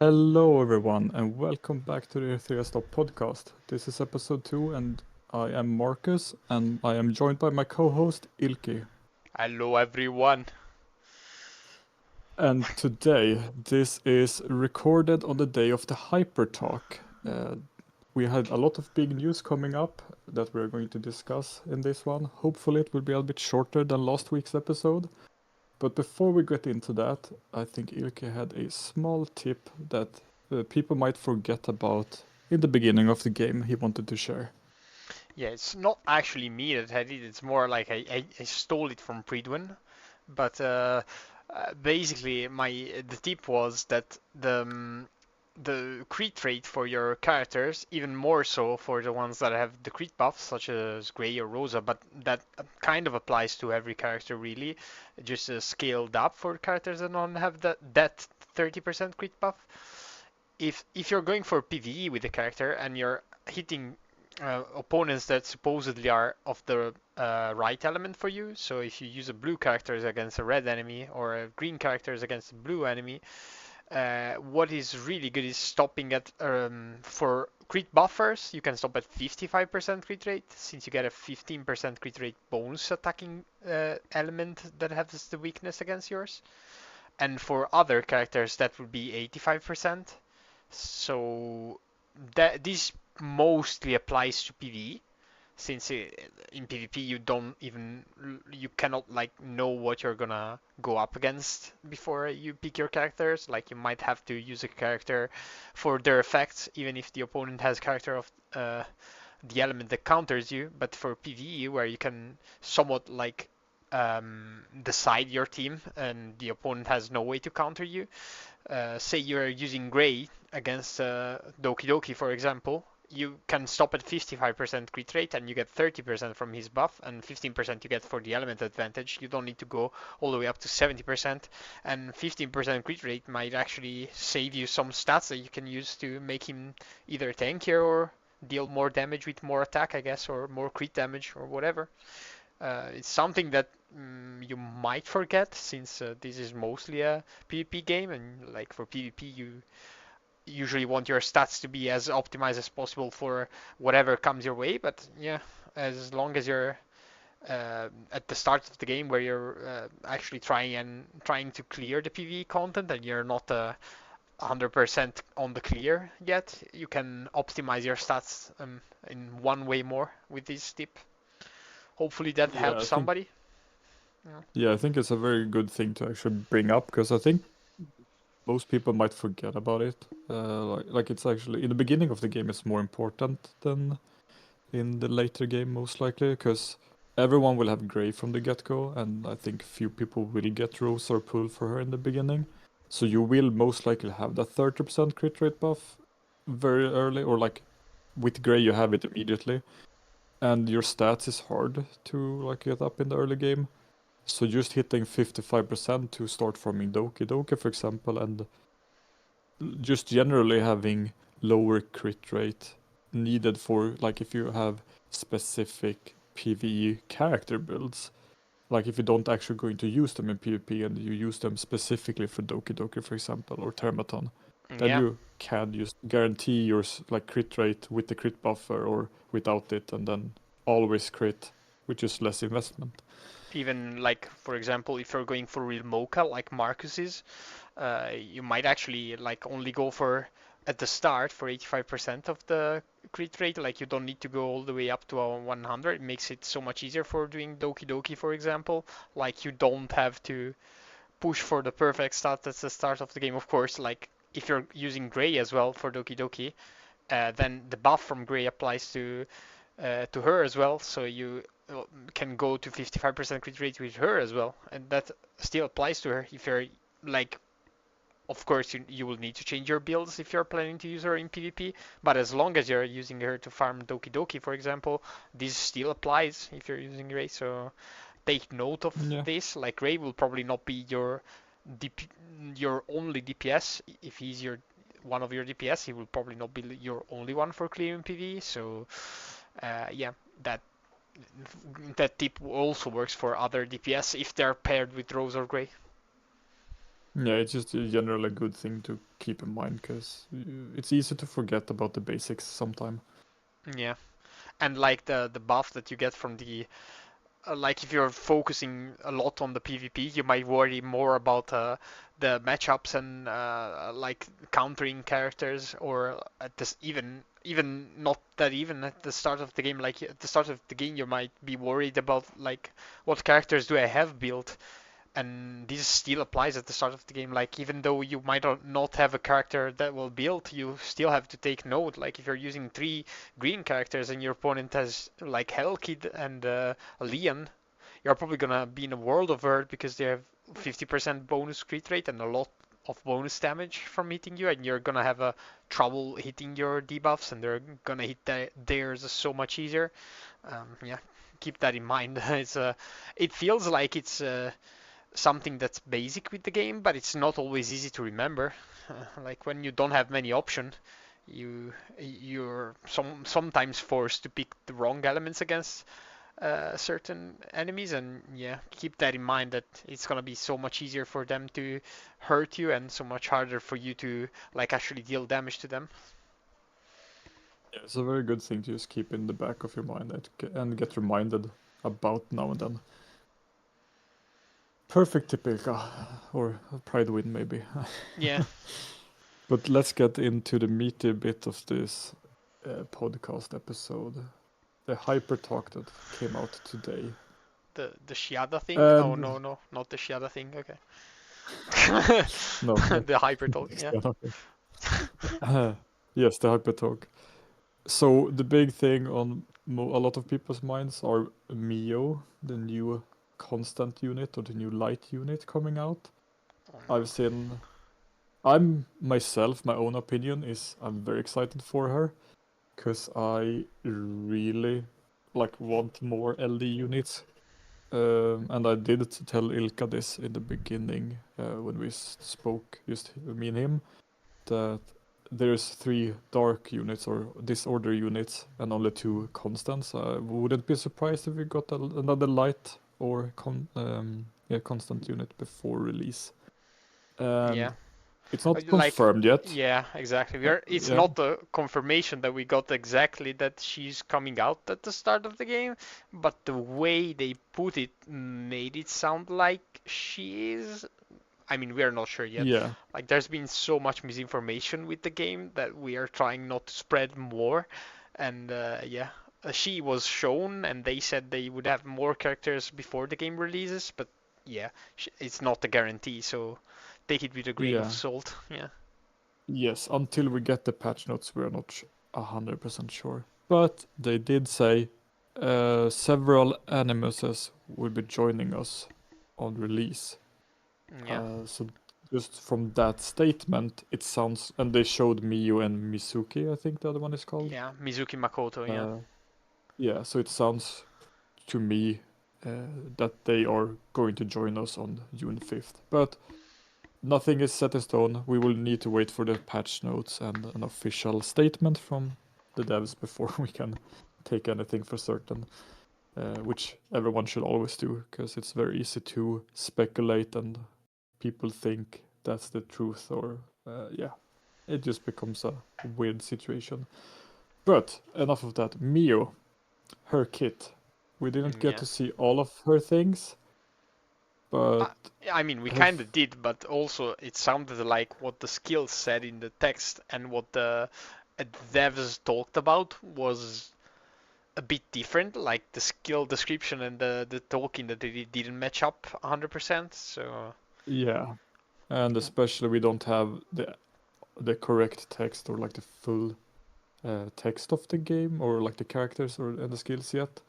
Hello, everyone, and welcome back to the Etheria podcast. This is episode 2, and I am Marcus, and I am joined by my co host, Ilky. Hello everyone. And today, this is recorded on the day of the Hyper Talk. We had a lot of big news coming up that we're going to discuss in this one. Hopefully, it will be a bit shorter than last week's episode. But before we get into that, I think Ilke had a small tip that people might forget about in the beginning of the game he wanted to share. Yeah, it's not actually me that had it. It's more like I stole it from Pridwin. But basically, the tip was that the crit rate for your characters, even more so for the ones that have the crit buffs, such as Grey or Rosa, but that kind of applies to every character really, just scaled up for characters that don't have that 30% crit buff. If you're going for PvE with the character and you're hitting opponents that supposedly are of the right element for you. So if you use a blue characters against a red enemy or a green characters against a blue enemy, what is really good is stopping at for crit buffers. You can stop at 55% crit rate since you get a 15% crit rate bonus attacking element that has the weakness against yours. And for other characters, that would be 85%. So that this mostly applies to PvE, since in PvP you cannot like know what you're gonna go up against before you pick your characters. Like you might have to use a character for their effects, even if the opponent has character of the element that counters you. But for PvE, where you can somewhat like decide your team and the opponent has no way to counter you, say you're using Gray against Doki Doki, for example, you can stop at 55% crit rate and you get 30% from his buff and 15% you get for the element advantage. You don't need to go all the way up to 70%, and 15% crit rate might actually save you some stats that you can use to make him either tankier or deal more damage with more attack, I guess, or more crit damage or whatever. It's something that you might forget, since this is mostly a PvP game, and like for PvP you usually want your stats to be as optimized as possible for whatever comes your way. But yeah, as long as you're at the start of the game where you're actually trying to clear the PvE content and you're not 100% on the clear yet, you can optimize your stats in one way more with this tip. Hopefully that Yeah, helps I think somebody. Yeah. yeah, I think it's a very good thing to actually bring up because I think most people might forget about it. Like it's actually in the beginning of the game it's more important than in the later game most likely because everyone will have Gray from the get-go, and I think few people will get Rose or pull for her in the beginning. So you will most likely have that 30% crit rate buff very early, or like with Gray you have it immediately. And your stats is hard to like get up in the early game. So just hitting 55% to start farming Doki Doki, for example, and just generally having lower crit rate needed for like if you have specific PvE character builds. Like if you don't actually going to use them in PvP and you use them specifically for Doki Doki, for example, or Termaton, then Yeah. you can just guarantee your like crit rate with the crit buffer or without it, and then always crit, which is less investment. Even like for example, if you're going for real mocha like Marcus is, you might actually like only go for at the start for 85% of the crit rate. Like you don't need to go all the way up to a 100. It makes it so much easier for doing Doki Doki, for example. Like you don't have to push for the perfect start at the start of the game. Of course, like if you're using Gray as well for Doki Doki, then the buff from Gray applies to her as well. So you can go to 55% crit rate with her as well, and that still applies to her if you're like, of course, you will need to change your builds if you're planning to use her in PvP, but as long as you're using her to farm Doki Doki, for example, this still applies if you're using Ray. So take note of Yeah. this. Like Ray will probably not be your DP, your only DPS. If he's your one of your DPS, he will probably not be your only one for clearing PvE. So yeah, that tip also works for other DPS if they're paired with Rose or Grey. Yeah, it's just a generally a good thing to keep in mind because it's easy to forget about the basics sometime. Yeah, and like the buff that you get from the like if you're focusing a lot on the PvP, you might worry more about the matchups and like countering characters, or at this even not that even at the start of the game. Like at the start of the game, you might be worried about like what characters do I have built, and this still applies at the start of the game. Like even though you might not have a character that will build, you still have to take note. Like if you're using three green characters and your opponent has like Hellkid and a Leon, you're probably gonna be in a world of hurt because they have 50% bonus crit rate and a lot of bonus damage from hitting you, and you're gonna have a trouble hitting your debuffs, and they're gonna hit theirs so much easier. Yeah, keep that in mind. It feels like it's something that's basic with the game, but it's not always easy to remember. Like when you don't have many options, you're sometimes forced to pick the wrong elements against certain enemies, and yeah, keep that in mind that it's gonna be so much easier for them to hurt you and so much harder for you to like actually deal damage to them. Yeah, it's a very good thing to just keep in the back of your mind and get reminded about now and then. Perfect Tipilka, or a Pride win maybe. Yeah, But let's get into the meaty bit of this podcast episode. The hyper talk that came out today. the Shiada thing. Oh And no, no, not the Shiada thing. Okay. no, The hyper talk. next Yeah. one, okay. Yes, the hyper talk. So the big thing on a lot of people's minds are Mio, the new constant unit or the new light unit coming out. Oh no. I've seen. I'm myself, my own opinion is I'm very excited for her because I really like want more LD units. And I did tell Ilka this in the beginning when we spoke, just me and him, that there's 3 dark units or disorder units and only 2 constants. I wouldn't be surprised if we got another light or yeah, constant unit before release. Yeah. And it's not Like, confirmed yet. yeah, exactly. It's Yeah, not a confirmation that we got exactly that she's coming out at the start of the game, but the way they put it made it sound like she is. I mean, we are not sure yet. yeah, Like, there's been so much misinformation with the game that we are trying not to spread more. And yeah, she was shown, and they said they would have more characters before the game releases, but yeah, it's not a guarantee, so take it with a grain of yeah. salt. Yeah. Yes, until we get the patch notes, we're not 100% sure. But they did say several Animuses will be joining us on release. Yeah. So just from that statement, it sounds, and they showed Miyu and Mizuki, I think the other one is called. Yeah. Mizuki Makoto. Yeah. Uh, yeah, so it sounds to me that they are going to join us on June 5th. But nothing is set in stone. We will need to wait for the patch notes and an official statement from the devs before we can take anything for certain, which everyone should always do because it's very easy to speculate and people think that's the truth, or yeah, it just becomes a weird situation. But enough of that. Mio, her kit. We didn't get Yeah. to see all of her things, but I, I mean, we her kind of did, but also it sounded like what the skills said in the text and what the devs talked about was a bit different. Like the skill description and the talking that they didn't match up 100%. So yeah, and especially we don't have the correct text or like the full text of the game or like the characters or and the skills yet.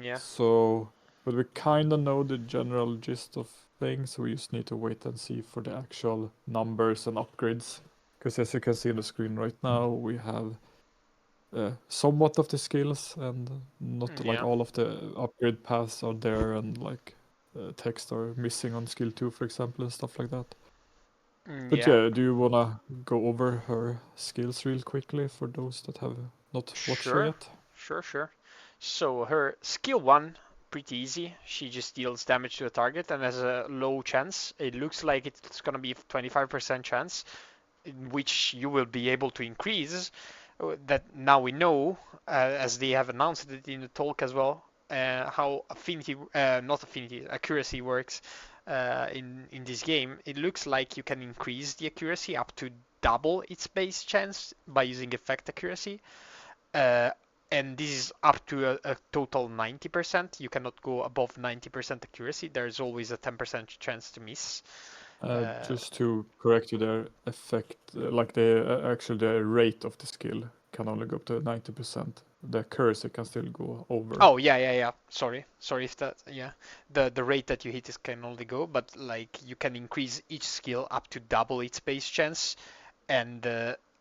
yeah, So, but we kind of know the general gist of things. So we just need to wait and see for the actual numbers and upgrades. Because as you can see on the screen right now, we have somewhat of the skills and not like yeah, all of the upgrade paths are there, and like text are missing on skill 2, for example, and stuff like that. But yeah. yeah, do you wanna go over her skills real quickly for those that have not watched her Sure, yet? sure. So her skill one pretty easy. She just deals damage to a target and has a low chance. It looks like it's gonna be 25% chance, in which you will be able to increase. That now we know, as they have announced it in the talk as well, how affinity, not affinity, accuracy works in this game. It looks like you can increase the accuracy up to double its base chance by using effect accuracy. Uh, and this is up to a total 90%. You cannot go above 90% accuracy. There's always a 10% chance to miss. Just to correct you there, effect like the actually the rate of the skill can only go up to 90%. The accuracy can still go over. Oh yeah. Sorry if that yeah. The rate that you hit is can only go, but like you can increase each skill up to double its base chance, and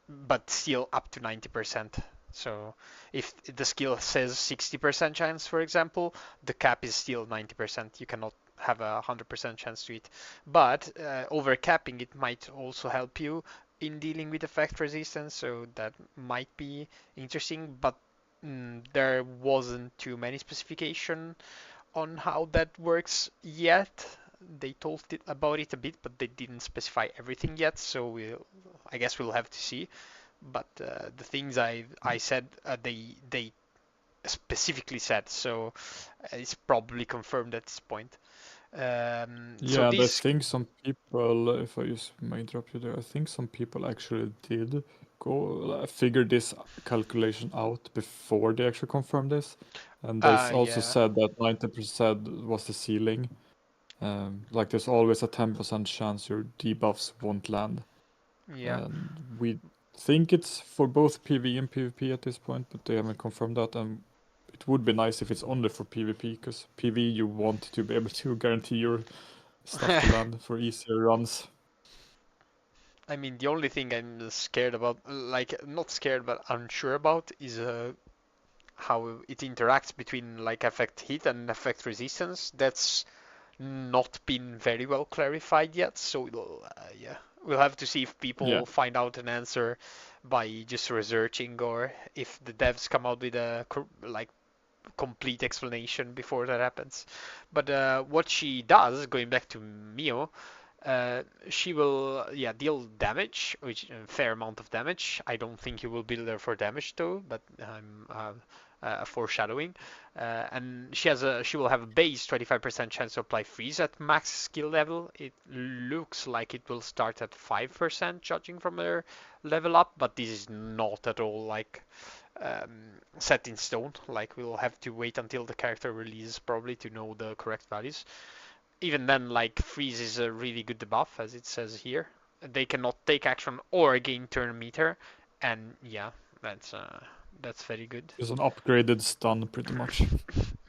but still up to 90%. So if the skill says 60% chance, for example, the cap is still 90%. You cannot have a 100% chance to it. But overcapping it might also help you in dealing with effect resistance, so that might be interesting. But there wasn't too many specification on how that works yet. They talked about it a bit, but they didn't specify everything yet. So I guess we'll have to see. But the things I said, they specifically said. So it's probably confirmed at this point. So Yeah, and I this, think some people, if I just may interrupt you there, I think some people actually did go figure this calculation out before they actually confirmed this, and they also yeah, said that 90% was the ceiling. Like there's always a 10% chance your debuffs won't land, yeah. and we think it's for both PvE and PvP at this point, but they haven't confirmed that, and it would be nice if it's only for PvP, because PvE you want to be able to guarantee your stuff to land for easier runs. I mean, the only thing I'm scared about, like not scared but unsure about, is how it interacts between like effect hit and effect resistance. That's not been very well clarified yet. So yeah, we'll have to see if Yeah, people find out an answer by just researching, or if the devs come out with a like complete explanation before that happens. But what she does, going back to Mio, she will yeah deal damage, which a fair amount of damage. I don't think you will build her for damage though, but I'm foreshadowing. And she will have a base 25% chance to apply freeze at max skill level. It looks like it will start at 5% judging from her level up, but this is not at all like set in stone. Like we'll have to wait until the character releases probably to know the correct values. Even then, like freeze is a really good debuff, as it says here. They cannot take action or gain turn meter, and yeah, that's very good. it's an upgraded stun pretty much.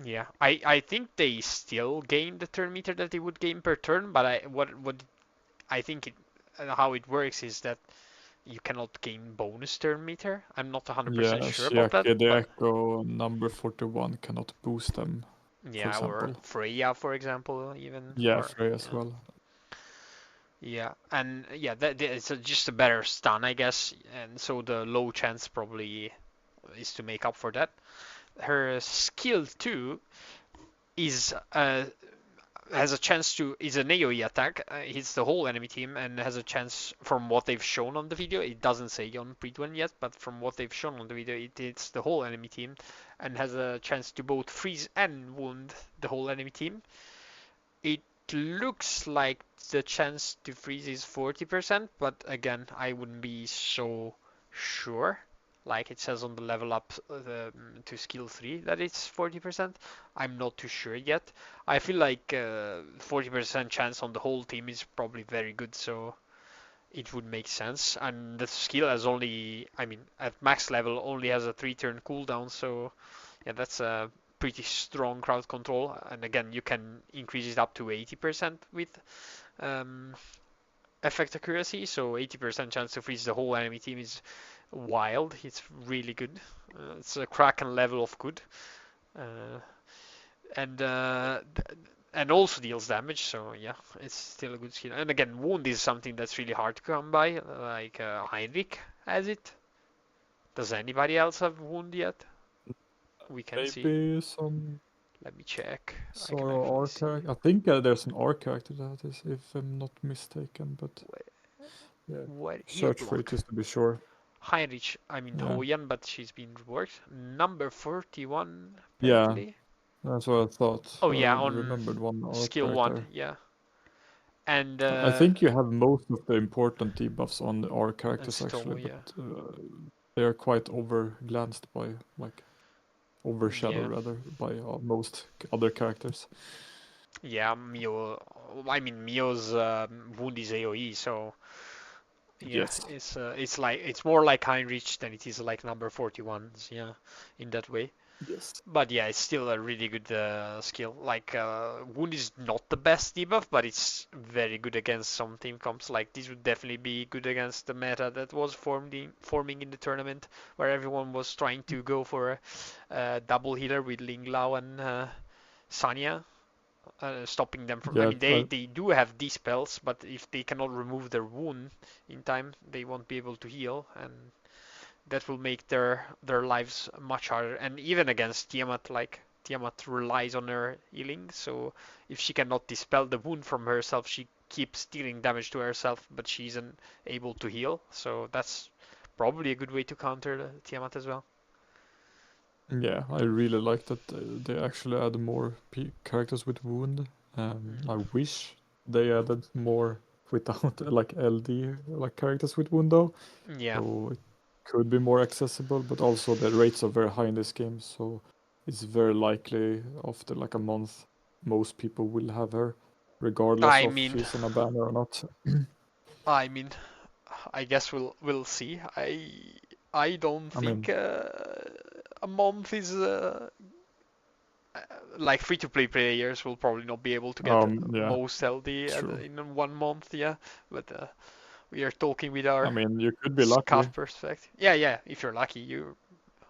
Yeah, I think they still gain the turn meter that they would gain per turn, but what I think how it works is that you cannot gain bonus turn meter. I'm not 100% Yeah, sure about that, Shiake the but Echo number 41 cannot boost them, for yeah, or example. Freya, for example, even, Yeah, or Frey as yeah. well. Yeah, and yeah, it's just a better stun, I guess, and so the low chance probably is to make up for that. Her skill 2 is has a chance to is an AoE attack, hits the whole enemy team, and has a chance, from what they've shown on the video, it doesn't say on Pridwen yet, but from what they've shown on the video, it hits the whole enemy team, and has a chance to both freeze and wound the whole enemy team. It looks like the chance to freeze is 40%, but again, I wouldn't be so sure. Like it says on the level up to skill 3 that it's 40%. I'm not too sure yet. I feel like 40% chance on the whole team is probably very good, so it would make sense. And the skill has only, I mean, at max level only has a 3-turn cooldown, so yeah, that's a pretty strong crowd control. And again, you can increase it up to 80% with um, effect accuracy. So 80% chance to freeze the whole enemy team is wild. It's really good. It's a Kraken level of good. Uh, and and also deals damage, so yeah, it's still a good skill. And again, wound is something that's really hard to come by, like Heinrich has it. Does anybody else have wound yet? We can see. Maybe some. Let me check. I can Sorrow actually R see. character. I think there's an R character that is, if I'm not mistaken. But yeah, What heal search for it block? just to be sure. Heinrich, I mean Yeah, Hoyan, but she's been reworked. Number 41, yeah, apparently. that's what I thought. Oh I yeah, on remembered one R skill 1, character. yeah. And I think you have most of the important debuffs on the R characters actually, Stoll, but yeah. they are quite overglanced by, like, Yeah. overshadowed rather by most other characters. Yeah, Mio. I mean, Mio's wound is AoE, so yeah, Yes. it's like it's more like Heinrich than it is like number 41s, yeah, in that way. Yes. But yeah, it's still a really good skill. Like wound is not the best debuff, but it's very good against some team comps. Like this would definitely be good against the meta that was forming in the tournament, where everyone was trying to go for a double healer with Ling Lao and Sanya. Stopping them from. I Yeah. mean, they do have these spells, but if they cannot remove their wound in time, they won't be able to heal, and that will make their lives much harder. And even against Tiamat, like Tiamat relies on her healing, so if she cannot dispel the wound from herself, she keeps dealing damage to herself, but she isn't able to heal. So that's probably a good way to counter the Tiamat as well. Yeah, I really like that they actually add more characters with wound. I wish they added more without like LD like characters with wound though, Yeah, so it could be more accessible. But also the rates are very high in this game, so it's very likely after like a month, most people will have her, regardless I of mean, she's in a banner or not. I mean, I guess we'll see. I don't I think mean, a month is like free-to-play players will probably not be able to get yeah, most LD true. in 1 month, yeah. But we are talking with I our mean, you could be lucky. scout perspective. Yeah, yeah. If you're lucky, you.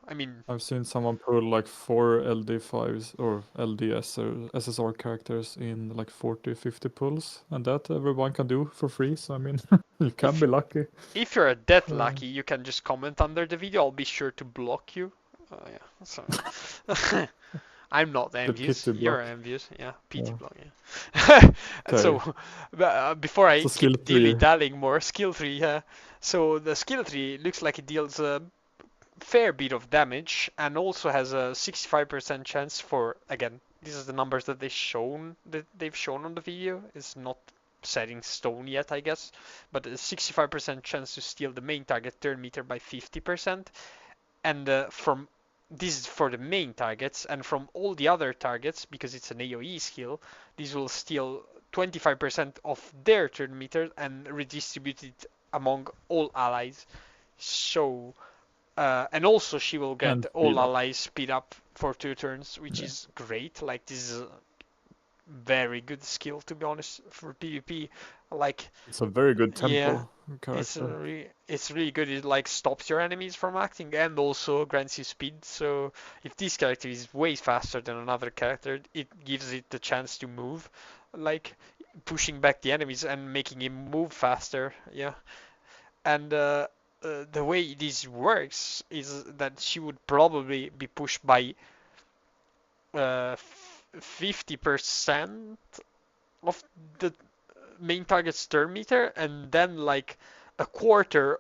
I mean, I've seen someone pull like 4 LD5s or LDS or SSR characters in like 40, 50 pulls, and that everyone can do for free. So I mean, you can if be lucky. if you're that Uh, lucky, you can just comment under the video. I'll be sure to block you. Yeah. So. I'm not the envious. pity You're block. envious. Yeah, PT Yeah. block. Yeah. And Okay. so, before I So skill keep dilly 3. dallying more, skill tree. Yeah. So the skill tree looks like it deals a fair bit of damage and also has a 65% chance for, again, these are the numbers that they've shown on the video. It's not set in stone yet, I guess, but a 65% chance to steal the main target turn meter by 50%, and from this is for the main targets, and from all the other targets, because it's an AoE skill, this will steal 25% of their turn meter and redistribute it among all allies. So, and also she will And get all speed up. allies speed up for 2 turns, which Yeah. is great. Like this is a very good skill, to be honest, for PvP. Like, It's a very good yeah, tempo character. it's really good. It like stops your enemies from acting and also grants you speed. So if this character is way faster than another character, it gives it the chance to move, like pushing back the enemies and making him move faster. Yeah, and the way this works is that she would probably be pushed by 50% of the main target's turn meter, and then like a quarter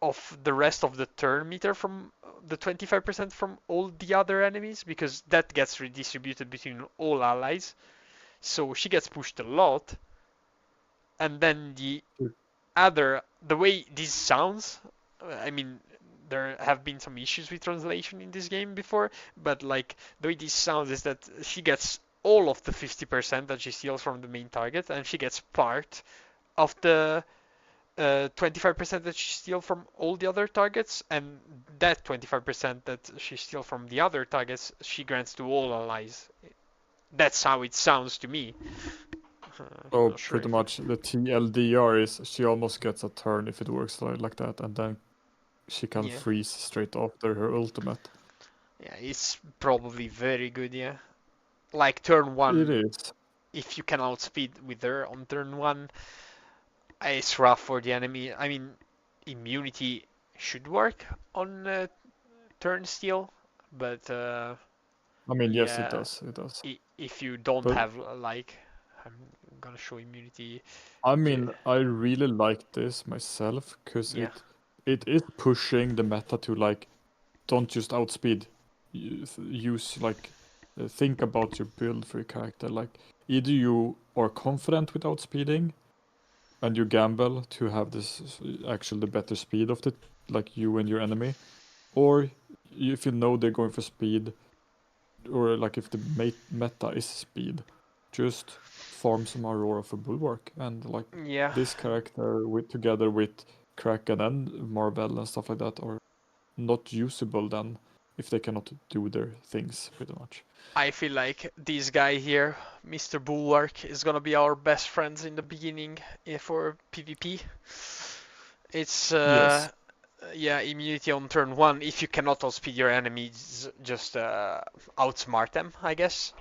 of the rest of the turn meter from the 25% from all the other enemies, because that gets redistributed between all allies. So she gets pushed a lot, and then the way this sounds, I mean, there have been some issues with translation in this game before, but like the way this sounds is that she gets all of the 50% that she steals from the main target, and she gets part of the 25% that she steals from all the other targets, and that 25% that she steals from the other targets, she grants to all allies. That's how it sounds to me. So Not sure pretty if. much the TLDR is she almost gets a turn if it works like that, and then she can Yeah, freeze straight after her ultimate. yeah, it's probably very good. Yeah, like turn It one, is. if you can outspeed with her on turn one, it's rough for the enemy. I mean, immunity should work on turn steal, but I mean, yes, it Yeah, does. It does. if you don't But have like, I'm gonna show immunity. I J- mean, I really like this myself because Yeah, it is pushing the meta to like don't just outspeed. Use like think about your build for your character. Like either you are confident with outspeeding and you gamble to have this actually the better speed of the like you and your enemy, or if you know they're going for speed, or like if the meta is speed, just farm some Aurora for Bulwark and like yeah. this character with together with Kraken and Marvel and stuff like that are not usable then if they cannot do their things pretty much. I feel like this guy here, Mr. Bulwark, is gonna be our best friends in the beginning for PvP. It's Yes, yeah, immunity on turn one. If you cannot outspeed your enemies, just outsmart them, I guess.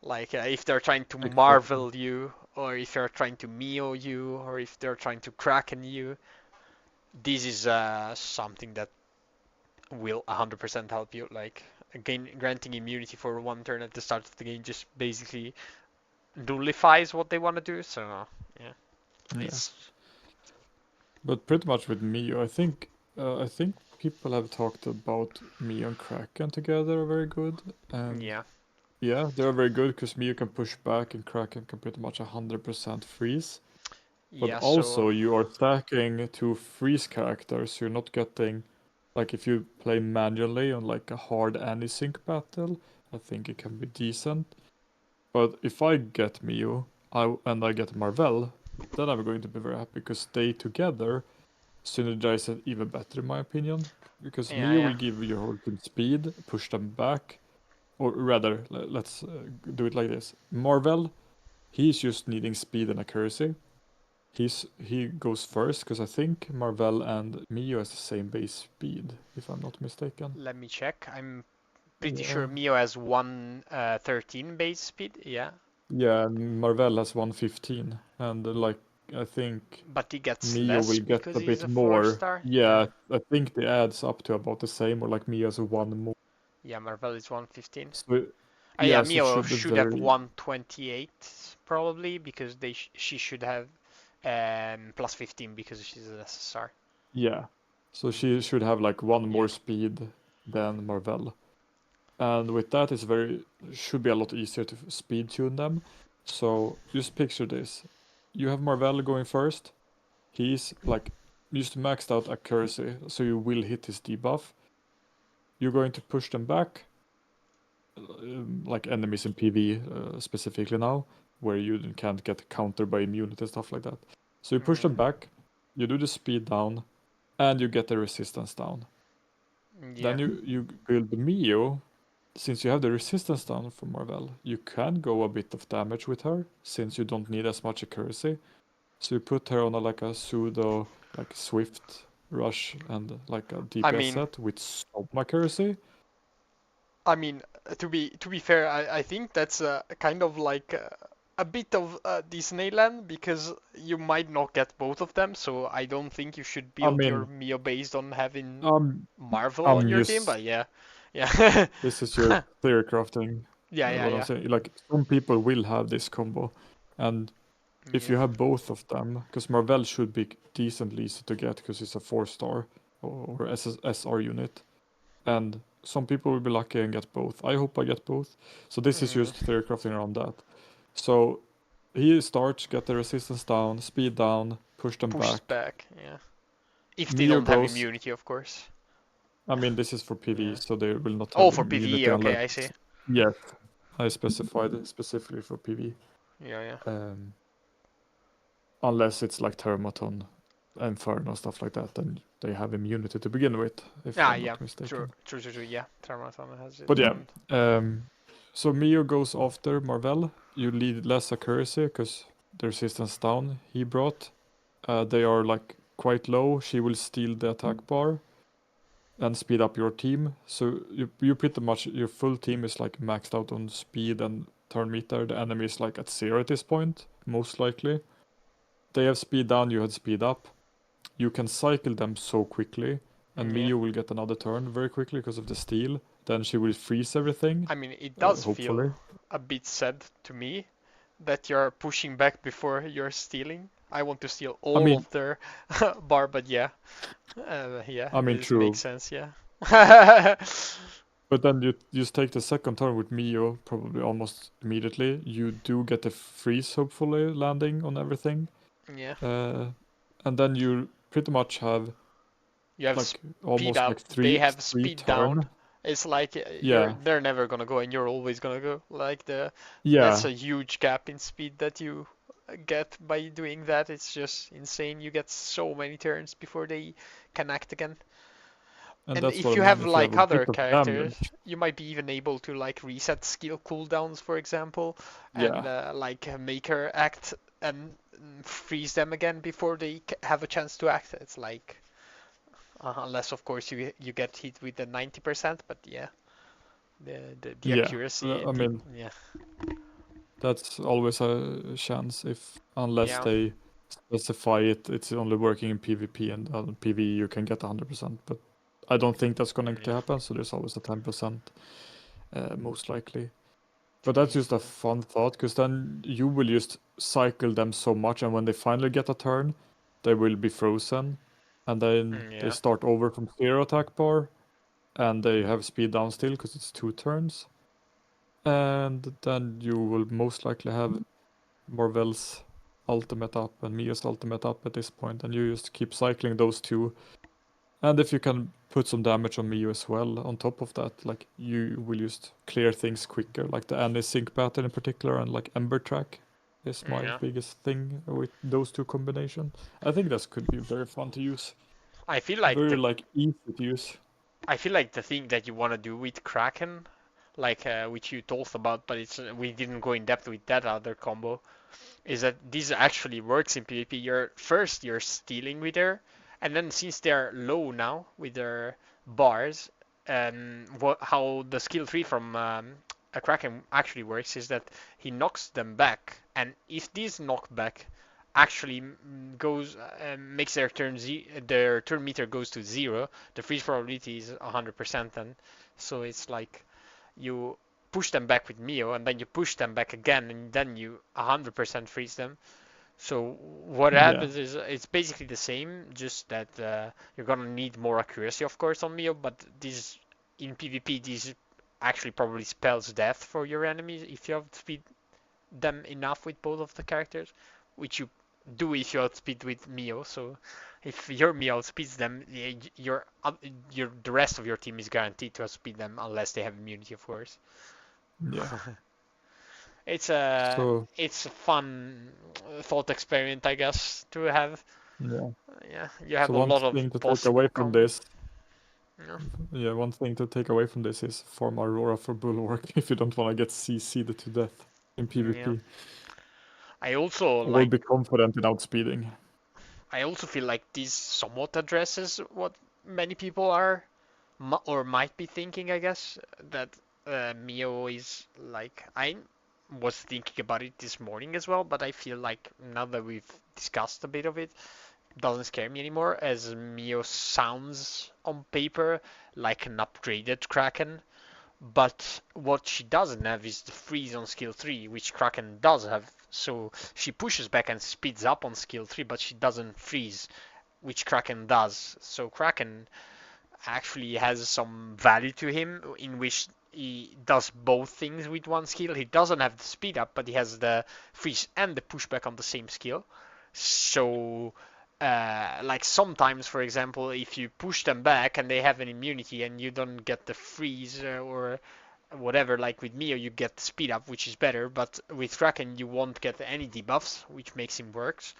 Like if they're trying to exactly. marvel you, or if they're trying to Mio you, or if they're trying to Kraken you, this is something that will 100% help you. Like granting immunity for one turn at the start of the game just basically nullifies what they want to do. So yeah, Yeah. it's But pretty much with Mio, I think people have talked about Mio and Kraken together are very good. And yeah, yeah, they're very good because Mio can push back and Kraken can pretty much 100% freeze. But yeah. So also you are stacking two freeze characters, you're not getting like if you play manually on like a hard anti-sync battle, I think it can be decent. But if I get Mio and I get Marvel, then I'm going to be very happy because they together synergize it even better in my opinion. Because yeah, Mio yeah. will give your whole team speed, push them back, or rather, let's do it like this. Marvel, he's just needing speed and accuracy. He goes first because I think Marvel and Mio has the same base speed, if I'm not mistaken. Let me check. I'm pretty Yeah. sure Mio has 113 base speed. Yeah, Yeah, and Marvel has 115, and like I think but he gets Mio less will get because a he's bit a four more. star. Yeah, Yeah, I think it adds up to about the same, or like Mio has one more. yeah. Marvel is 115. So Yeah, yeah, so it Mio should be should have very 128 probably because she should have plus 15 because she's an SSR. yeah. So Mm, she should have like one yeah. more speed than Marvel. And with that, should be a lot easier to speed tune them. So just picture this: you have Marvel going first. He's like just maxed out accuracy, so you will hit his debuff. You're going to push them back, like enemies in PV specifically now, where you can't get countered by immunity and stuff like that. So you push them Mm, back, you do the speed down, and you get the resistance down. yeah. Then you build Mio. Since you have the resistance down from Marvel, you can go a bit of damage with her, since you don't need as much accuracy. So you put her on like a pseudo like swift rush and like a I DPS mean, set with some accuracy. I mean, to be fair, I think that's kind of like a bit of Disneyland because you might not get both of them. So I don't think you should I build your mean, Mio based on having um, Marvel on I'm your team. just But yeah, yeah, this is just theory crafting. yeah, yeah, What I'm yeah, saying, like some people will have this combo, and if yeah. you have both of them, because Marvel should be decently easy to get because it's a 4-star or SR unit, and some people will be lucky and get both. I hope I get both. So this is Mm. just theory crafting around that. So he starts, get the resistance down, speed down, push them Pushes back. back. Yeah, if they Mio don't have goes. immunity, of course. I mean, this is for PV, Yeah. so they will not Oh, have for immunity PvE. Okay, unless. I see. Yes, I specified it specifically for PV. Yeah, yeah. Um, unless it's like Termaton, Inferno, stuff like that, then they have immunity to begin with, if Ah, I'm yeah. not True, mistaken. true, true, true. Yeah, Termaton has it, But yeah, and so Mio goes after Marvel. You need less accuracy because the resistance down he brought. They are like quite low. She will steal the attack bar and speed up your team. So you pretty much your full team is like maxed out on speed and turn meter. The enemy is like at 0 at this point, most likely. They have speed down, you had speed up. You can cycle them so quickly and Yeah. Mio will get another turn very quickly because of the steal. Then she will freeze everything, I mean, it does feel hopefully. a bit sad to me that you're pushing back before you're stealing. I want to steal I all mean, of their bar, but yeah, yeah, I mean, this makes true. sense. Yeah. But then you just take the second turn with Mio, probably almost immediately. You do get a freeze, hopefully, landing on everything. Yeah. Uh, and then you pretty much have You have like speed almost up. like They three have three speed down. turn. It's like Yeah, they're never gonna go, and you're always gonna go. Like that's yeah, a huge gap in speed that you get by doing that. It's just insane. You get so many turns before they can act again. and And that's what if I you mean. have If you have like a bit other of characters, damage, you might be even able to like reset skill cooldowns, for example, and yeah, like make her act and freeze them again before they have a chance to act. It's like unless of course you get hit with the 90%, but yeah, the yeah. accuracy, I mean, yeah, that's always a chance if unless yeah, they specify it, it's only working in PvP and PvE you can get 100%. But I don't think that's going to yeah, happen. So there's always a 10%, most likely. But that's just a fun thought, because then you will just cycle them so much, and when they finally get a turn, they will be frozen, and then they yeah, start over from 0 attack bar, and they have speed down still because it's 2 turns, and then you will most likely have Marvel's ultimate up and Mia's ultimate up at this point, and you just keep cycling those two. And if you can put some damage on Miu as well on top of that, like you will just clear things quicker, like the anti-sync pattern in particular, and like Ember Track is my yeah. biggest thing with those two combination. I think that could be very fun to use. I feel like Very the like easy to use. I feel like the thing that you want to do with Kraken, like which you talked about, but it's we didn't go in depth with that other combo, is that this actually works in PvP. You're stealing with her, and then since they're low now with their bars, how the skill tree from a Kraken actually works is that he knocks them back, and if this knockback actually goes makes their turn meter goes to 0, the freeze probability is 100% then. So it's like you push them back with Mio, and then you push them back again, and then you 100% freeze them. So what Yeah, happens is it's basically the same, just that you're gonna need more accuracy, of course, on Mio. But this in PvP, this actually probably spells death for your enemies if you outspeed them enough with both of the characters, which you do if you outspeed with Mio. So if your Mio outspeeds them, your the rest of your team is guaranteed to outspeed them unless they have immunity, of course. yeah. It's a So it's a fun thought experiment, I guess, to have. yeah. Yeah, you have So a one lot of thing to take away possible from combos. this, Yeah, yeah, one thing to take away from this is farm Aurora for Bulwark if you don't want to get CC'd to death in yeah. PvP, I also or like. be confident in outspeeding. I also feel like this somewhat addresses what many people are or might be thinking. I guess that Mio is like I was thinking about it this morning as well, but I feel like now that we've discussed a bit of it, doesn't scare me anymore, as Mio sounds on paper like an upgraded Kraken. But what she doesn't have is the freeze on skill 3, which Kraken does have. So she pushes back and speeds up on skill 3, but she doesn't freeze, which Kraken does. So Kraken actually has some value to him, in which he does both things with one skill. He doesn't have the speed up, but he has the freeze and the pushback on the same skill. So, like sometimes, for example, if you push them back and they have an immunity and you don't get the freeze or whatever, like with Mio, you get speed up, which is better, but with Kraken, you won't get any debuffs, which makes him worse.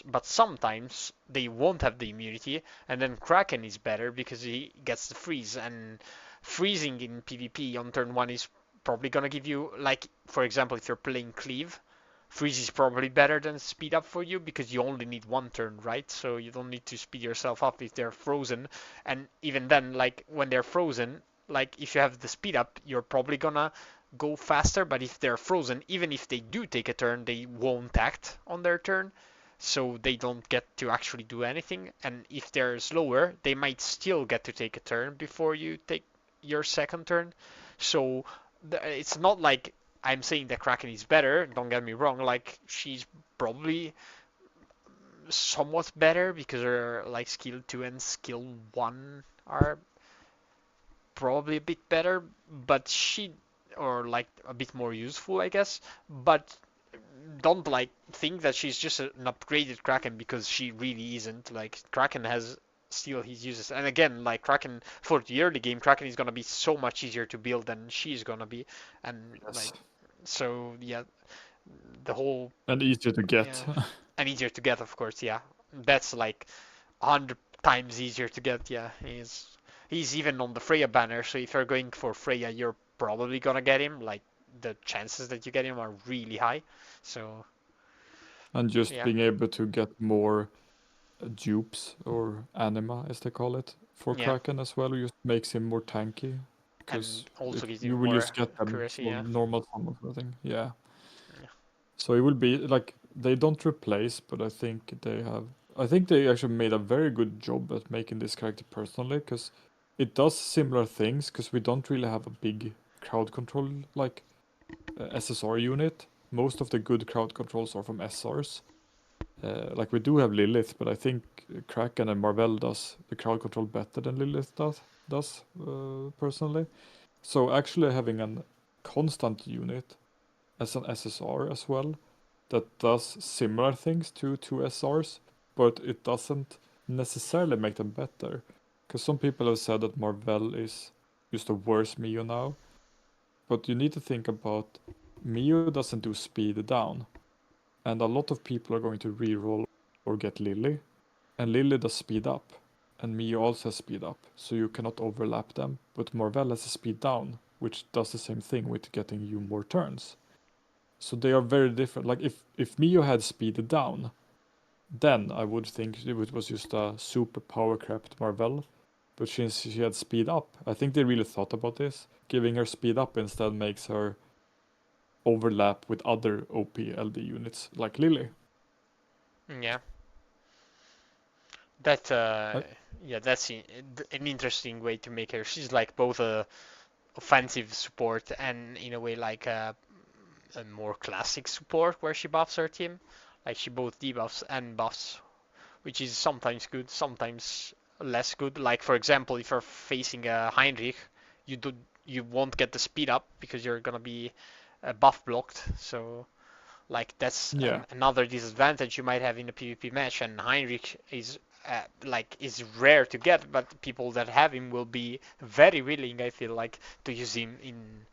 But sometimes they won't have the immunity, and then Kraken is better because he gets the freeze, and freezing in PvP on turn 1 is probably gonna give you, like, for example, if you're playing Cleave, freeze is probably better than speed up for you because you only need one turn, right? So you don't need to speed yourself up if they're frozen. And even then, like when they're frozen, like if you have the speed up, you're probably gonna go faster. But if they're frozen, even if they do take a turn, they won't act on their turn. so they don't get to actually do anything. And if they're slower, they might still get to take a turn before you take your second turn. So it's not like I'm saying that Kraken is better. Don't get me wrong. Like she's probably somewhat better because her like skill 2 and skill 1 are probably a bit better, but she or like a bit more useful, I guess. But don't like think that she's just an upgraded Kraken because she really isn't. Like Kraken has still his uses, and again, like Kraken for the early game, Kraken is gonna be so much easier to build than she's gonna be, and Yes. like so yeah, the whole And easier to yeah, get. and easier to get, of course. Yeah, that's like 100 times easier to get. Yeah, he's even on the Freya banner. So if you're going for Freya, you're probably gonna get him. Like the chances that you get him are really high. So And just yeah, being able to get more dupes or anima, as they call it, for yeah, Kraken as well, just makes him more tanky. Because and also gives you him will more just get them accuracy. for Yeah, normal summons, I think. Yeah. yeah, So it will be like they don't replace, but I think they actually made a very good job at making this character personally, because it does similar things, because we don't really have a big crowd control like SSR unit. Most of the good crowd controls are from SRs. Like we do have Lilith, but I think Kraken and Marvel does the crowd control better than Lilith does personally. So actually having a constant unit as an SSR as well that does similar things to two SRs, but it doesn't necessarily make them better. Because some people have said that Marvel is just a worse Mio now, but you need to think about Mio doesn't do speed down, and a lot of people are going to reroll or get Lily, and Lily does speed up, and Mio also has speed up, so you cannot overlap them. But Marvel has a speed down, which does the same thing with getting you more turns. So they are very different. Like if Mio had speed down, then I would think it was just a super power crept Marvel. But since she had speed up, I think they really thought about this. Giving her speed up instead makes her overlap with other OP LD units like Lily. yeah. That Like, yeah, that's an interesting way to make her. She's like both a offensive support and in a way like a more classic support where she buffs her team. Like she both debuffs and buffs, which is sometimes good, sometimes less good. Like for example, if you're facing a Heinrich, you do you won't get the speed up because you're gonna be buff blocked. So like that's yeah, another disadvantage you might have in a PvP match. And Heinrich is is rare to get, but people that have him will be very willing, I feel like, to use him in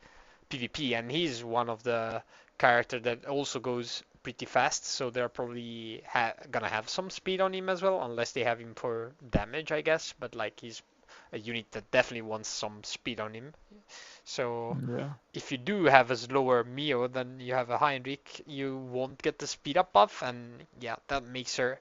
PvP. And he's one of the character that also goes pretty fast, so they're probably gonna have some speed on him as well, unless they have him for damage, I guess. But like he's a unit that definitely wants some speed on him. So yeah, if you do have a slower Mio than you have a Heinrich, you won't get the speed up buff, and yeah, that makes her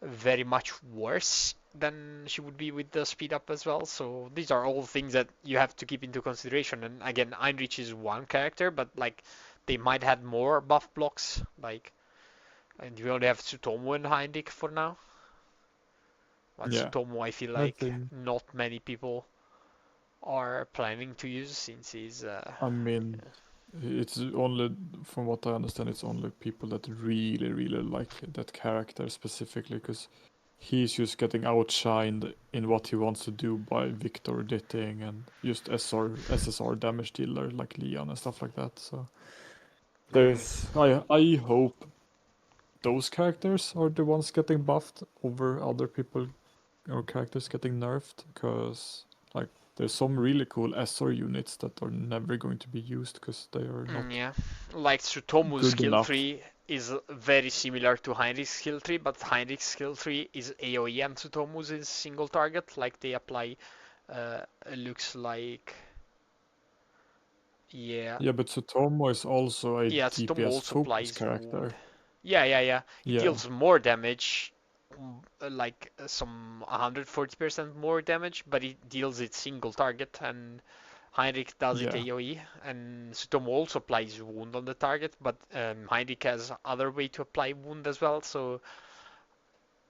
very much worse than she would be with the speed up as well. So these are all things that you have to keep into consideration. And again, Heinrich is one character, but like they might have more buff blocks. Like, and we only have Tsutomu and Heinrich for now. But yeah. Tsutomu, I feel I like think, not many people are planning to use since he's I mean, it's only, from what I understand, it's only people that really, really like that character specifically, because he's just getting outshined in what he wants to do by Victor Ditting and just SSR damage dealer like Leon and stuff like that. So I hope those characters are the ones getting buffed over other people or characters getting nerfed, because like there's some really cool SR units that are never going to be used because they are not Yeah, like Tsutomu's good skill enough. tree is very similar to Heinrich's skill tree, but Heinrich's skill tree is AoE and Tsutomu's is single target. Like they apply, looks like, yeah, Yeah, but Tsutomu is also a yeah. Tsutomu DPS also focus applies wound. character. Yeah, yeah, yeah. It Yeah, deals more damage, like some 140% more damage, but it deals it single target, and Heinrich does it yeah, AoE, and Tsutomu also applies wound on the target, but Heinrich has other way to apply wound as well. So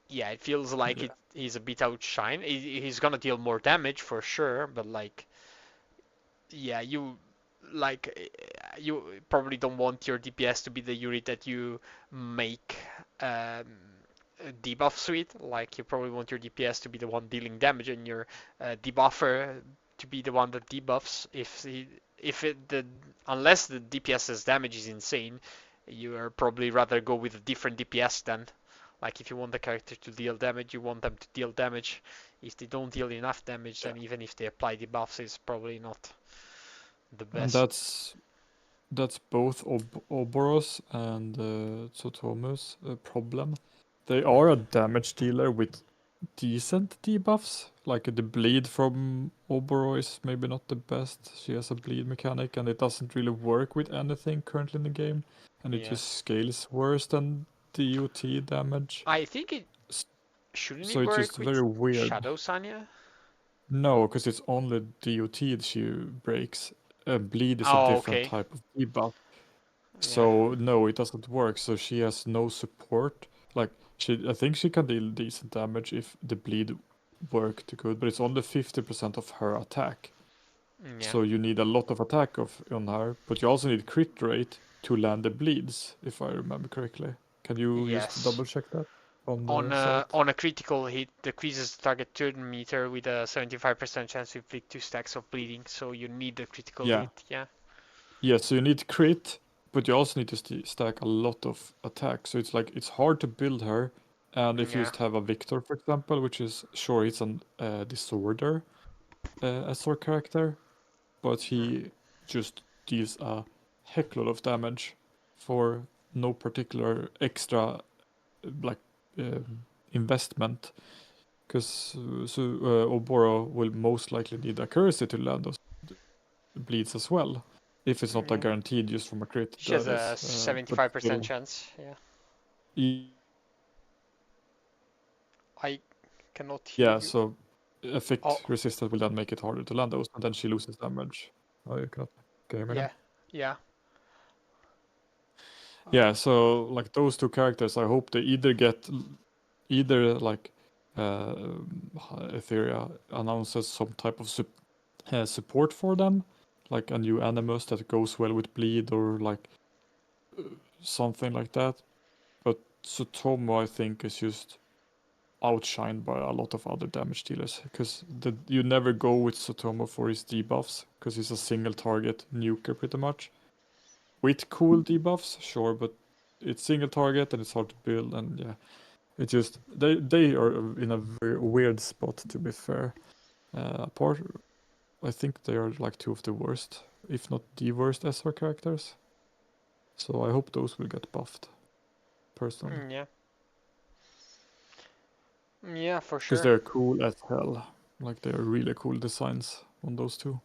yeah, it feels like Yeah. he's a bit outshine. He's gonna deal more damage for sure, but like, yeah, you probably don't want your DPS to be the unit that you make um, debuffs with. Like, you probably want your DPS to be the one dealing damage, and your debuffer to be the one that debuffs. If it the unless the DPS's damage is insane, you are probably rather go with a different DPS then. Like, if you want the character to deal damage, you want them to deal damage. If they don't deal enough damage, Yeah. then even if they apply debuffs, it's probably not the And best. that's both Oboros and Tsutomu's problem. They are a damage dealer with decent debuffs. Like the bleed from Oboro is maybe not the best. She has a bleed mechanic and it doesn't really work with anything currently in the game. And it Yeah. just scales worse than DUT damage. I think it S- shouldn't So it it's just work with very weird. Shadow Sanya? No, because it's only DUT she breaks. Bleed is a Oh, different okay. type of debuff. Yeah. So no, it doesn't work. So she has no support. Like I think she can deal decent damage if the bleed worked good, but it's only 50% of her attack. Yeah. So you need a lot of attack on her, but you also need crit rate to land the bleeds, if I remember correctly. Can you just Yes. double check that on the site? On a critical hit, decreases the target turn meter with a 75% chance to inflict 2 stacks of bleeding. So you need the critical Yeah. hit. Yeah. Yeah, so you need crit, but you also need to stack a lot of attack. So it's like it's hard to build her. And if you Yeah. just have a Victor, for example, which is sure it's an disorder SR character, but he just deals a heck lot of damage for no particular extra like investment. Because Oboro will most likely need accuracy to land those bleeds as well. If it's not a Yeah. guaranteed just from a crit, She has that a is. But 75% still, chance. Yeah. I cannot hear yeah, you. so Oh, effect resistant will then make it harder to land those, and then she loses damage. Oh, you cannot. Can you hear me now? yeah. Yeah. Yeah, so like those two characters, I hope they either get either like uh, Etheria announces some type of support for them, like a new Animus that goes well with bleed or like something like that. But Sutomo, I think, is just outshined by a lot of other damage dealers because you never go with Sutomo for his debuffs because he's a single target nuker pretty much. With cool debuffs, sure, but it's single target and it's hard to build and yeah, it just they are in a very weird spot to be fair. Apart, I think they are like two of the worst, if not the worst SR characters. So I hope those will get buffed personally Yeah. Yeah, for because sure. they're cool as hell. Like they are really cool designs on those two.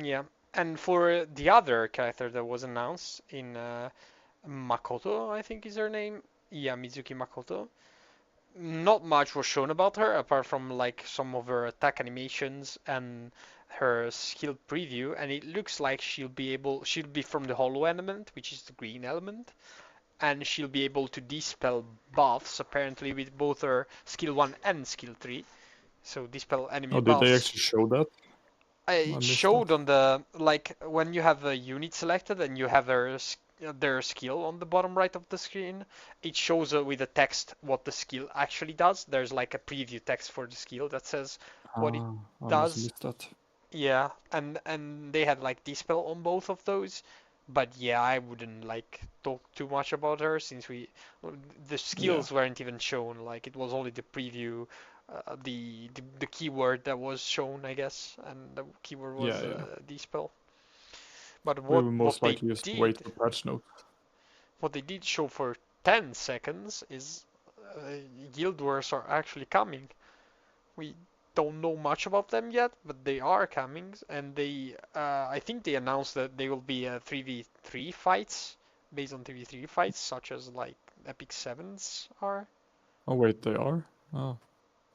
Yeah. And for the other character that was announced in Makoto, I think is her name. Yeah, Mizuki Makoto. Not much was shown about her apart from like some of her attack animations and her skill preview, and it looks like she'll be from the hollow element, which is the green element, and she'll be able to dispel buffs apparently with both her skill 1 and skill 3. So dispel enemy Oh, did they buffs. actually show that? I It missed showed that. on the like when you have a unit selected and you have their skill on the bottom right of the screen, it shows with the text what the skill actually does. There's like a preview text for the skill that says what it Ah, I must have does. missed that. Yeah, and they had like dispel on both of those. But yeah, I wouldn't like talk too much about her since the Yeah, skills weren't even shown. Like it was only the preview, the keyword that was shown, I guess, and the keyword yeah, was yeah. dispel. But We will most likely just wait for patch notes. what they did show for 10 seconds is guild wars are actually coming. We don't know much about them yet, but they are coming, and I think they announced that they will be 3v3 fights, based on 3v3 fights, such as like Epic Sevens are. Oh wait, they are. Oh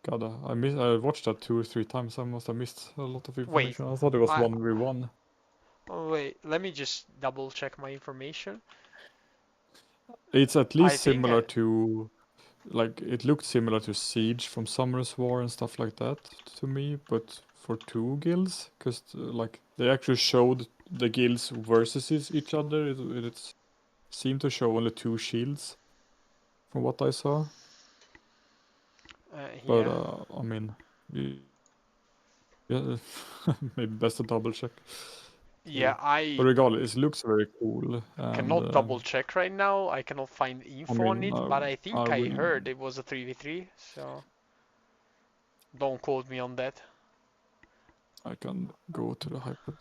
god, I watched that 2 or 3 times. I must have missed a lot of Wait, information. I thought it was I 1v1. wait. Let me just double check my information. It's at I least think similar to like it looked similar to Siege from Summer's War and stuff like that to me, but for 2 guilds, because like they actually showed the guilds versus each other. It seemed to show only 2 shields from what I saw. But Yeah. I mean, yeah, maybe best to double check. Yeah, But I regardless, it looks very cool, and cannot double check right now. I cannot find I info on mean, it, but I I think I will. heard it was a 3v3, so don't quote me on that. I can go to the hyper.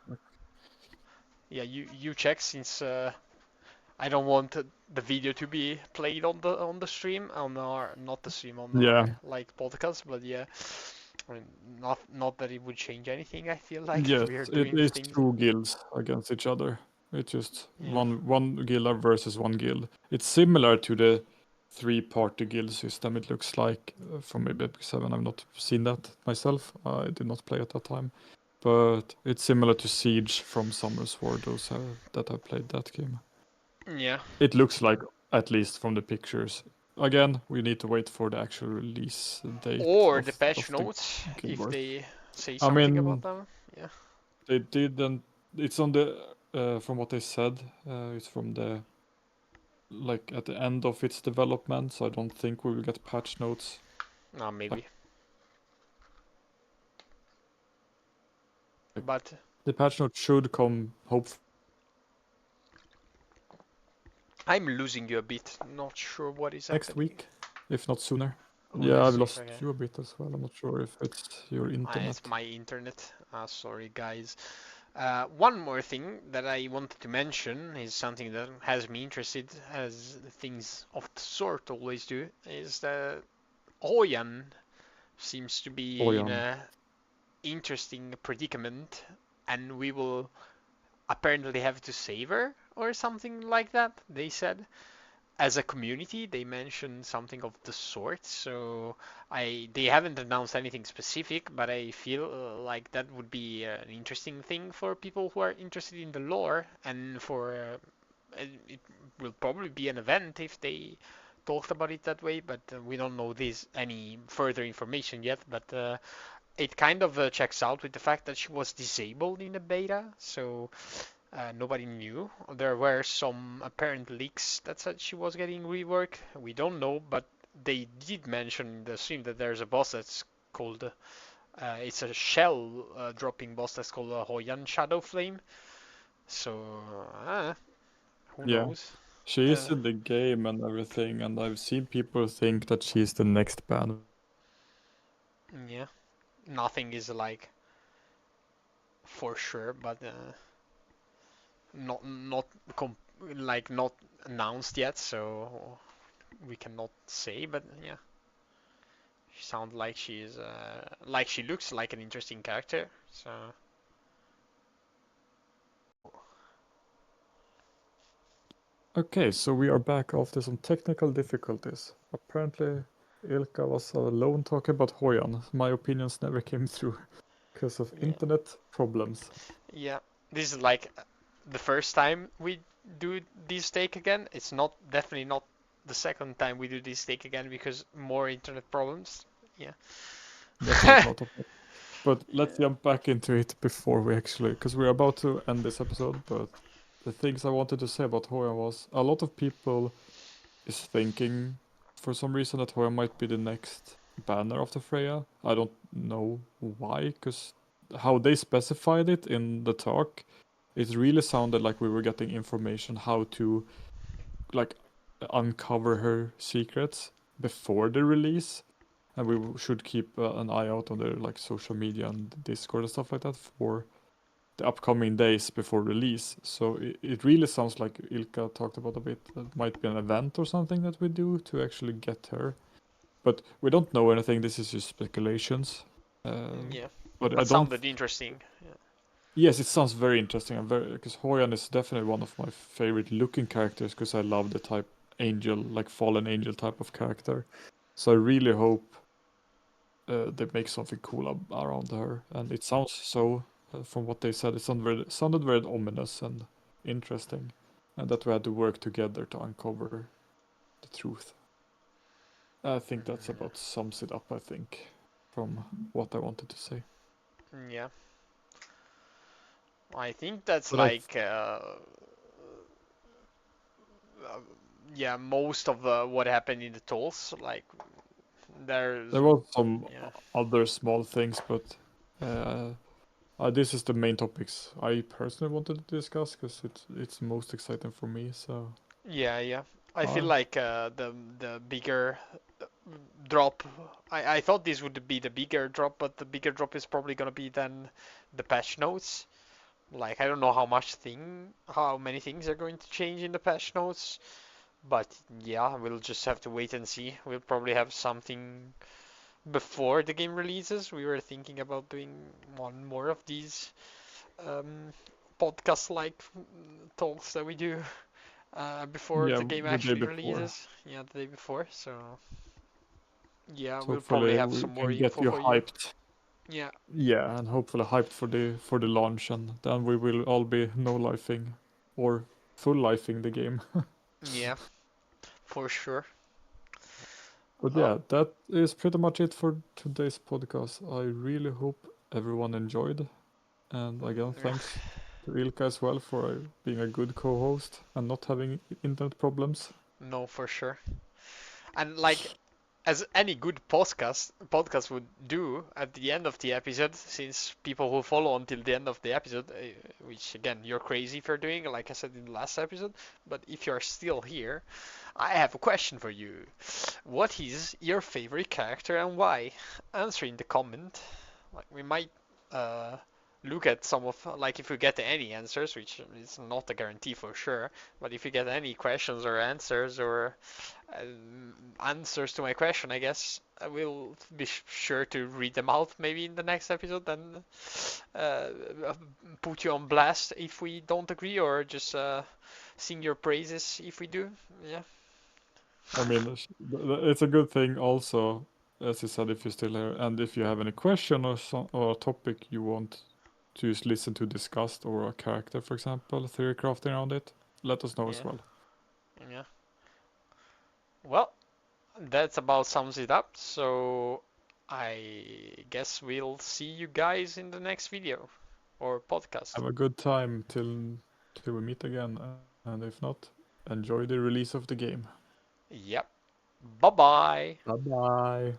Yeah, you check since I don't want the video to be played on the stream on our not the stream on Yeah. our like podcast, but yeah, I mean, not that it would change anything. I feel like Yes, we are it doing is things. 2 guilds against each other. It's just Yeah, one guild versus one guild. It's similar to the 3-party guild system. It looks like from maybe Epic 7. I've not seen that myself. I did not play at that time, but it's similar to Siege from Summer's War. Those that have played that game. yeah. It looks like, at least from the pictures. Again, we need to wait for the actual release date Or of the patch the notes Guild if Wars. they say I something about mean, them. Yeah. they didn't. It's on the from what they said. It's from the like at the end of its development, so I don't think we will get patch notes. Maybe. Like, But the patch note should come hopefully I'm losing you a bit. Not sure what is next happening. week, if not sooner. Oh, Yeah, I've next week. lost Okay. you a bit as well. I'm not sure if it's your internet. It's my internet. Sorry, guys. One more thing that I wanted to mention is something that has me interested, as things of the sort always do, is that Oyan seems to be in Bojan. a interesting predicament, and we will apparently have to save her or something like that. They said. As a community, they mentioned something of the sort. So they haven't announced anything specific, but I feel like that would be an interesting thing for people who are interested in the lore, and for it will probably be an event if they talked about it that way. But we don't know this any further information yet. But it kind of checks out with the fact that she was disabled in the beta, so nobody knew. There were some apparent leaks that said she was getting rework. We don't know, but they did mention in the stream that there's a boss that's called. It's a shell dropping boss that's called a Hoyan Shadow Flame. So, who Yeah, knows? she is Uh, in the game and everything, and I've seen people think that she's the next banner. yeah, nothing is like for sure, but not like not announced yet, so we cannot say. But yeah. She sounds like she looks like an interesting character. So Okay, so we are back after some technical difficulties. Apparently, Ilka was alone talking about Hoyan. My opinions never came through because of yeah, internet problems. yeah. This is like the first time we do this take again. It's not definitely not the second time we do this take again because more internet problems. Yeah. That makes a lot of sense. But let's Yeah. jump back into it before we actually, because we're about to end this episode. But the things I wanted to say about Hoyan was a lot of people is thinking for some reason that Hoyan might be the next banner of the Freya. I don't know why, because how they specified it in the talk, it really sounded like we were getting information how to like uncover her secrets before the release, and we should keep an eye out on their like social media and Discord and stuff like that for the upcoming days before release. So it really sounds like Ilka talked about a bit. It might be an event or something that we do to actually get her, but we don't know anything. This is just speculations. Yeah. But I But don't. sounded interesting. Yeah. Yes, it sounds very interesting and very because Hoyan is definitely one of my favorite looking characters because I love the type angel, like fallen angel type of character. So I really hope they make something cool around her, and it sounds so. From what they said, it sounded very ominous and interesting, and that we had to work together to uncover the truth. I think that's about sums it up, I think, from what I wanted to say. Yeah, I think that's But I like uh, yeah, most of what happened in the tolls. Like there's there was some yeah. other small things, but uh, this is the main topics I personally wanted to discuss because it's most exciting for me. So Yeah, yeah. I feel uh, like the bigger drop. I thought this would be the bigger drop, but the bigger drop is probably gonna be then the patch notes. Like I don't know how many things are going to change in the patch notes, but yeah, we'll just have to wait and see. We'll probably have something before the game releases. We were thinking about doing one more of these um, podcast-like talks that we do before yeah, the game the day actually before. releases. Yeah, the day before. So yeah, So we'll probably hopefully have we some more can get info you for you. hyped. Yeah, Yeah, and hopefully hyped for the launch, and then we will all be no lifing or full lifing the game. yeah, for sure. But Oh, yeah, that is pretty much it for today's podcast. I really hope everyone enjoyed, and again, yeah, thanks to Ilka as well for being a good co-host and not having internet problems. no, for sure. And like as any good podcast would do at the end of the episode, since people who follow until the end of the episode, which again you're crazy for doing, like I said in the last episode, but if you're still here, I have a question for you. What is your favorite character and why? Answer in the comment. Like we might uh, look at some of like if we get any answers, which is not a guarantee for sure, but if you get any questions or answers or answers to my question, I guess I will be sure to read them out maybe in the next episode and uh, put you on blast if we don't agree or just sing your praises if we do. Yeah. I mean, it's a good thing also, as you said, if you're still here, and if you have any question or a topic you want to just listen to discussed or a character, for example, theory crafting around it, let us know as Yeah. well. Yeah. Well, that's about sums it up. So I guess we'll see you guys in the next video or podcast. Have a good time till we meet again, and if not, enjoy the release of the game. Yep. Bye bye. Bye bye.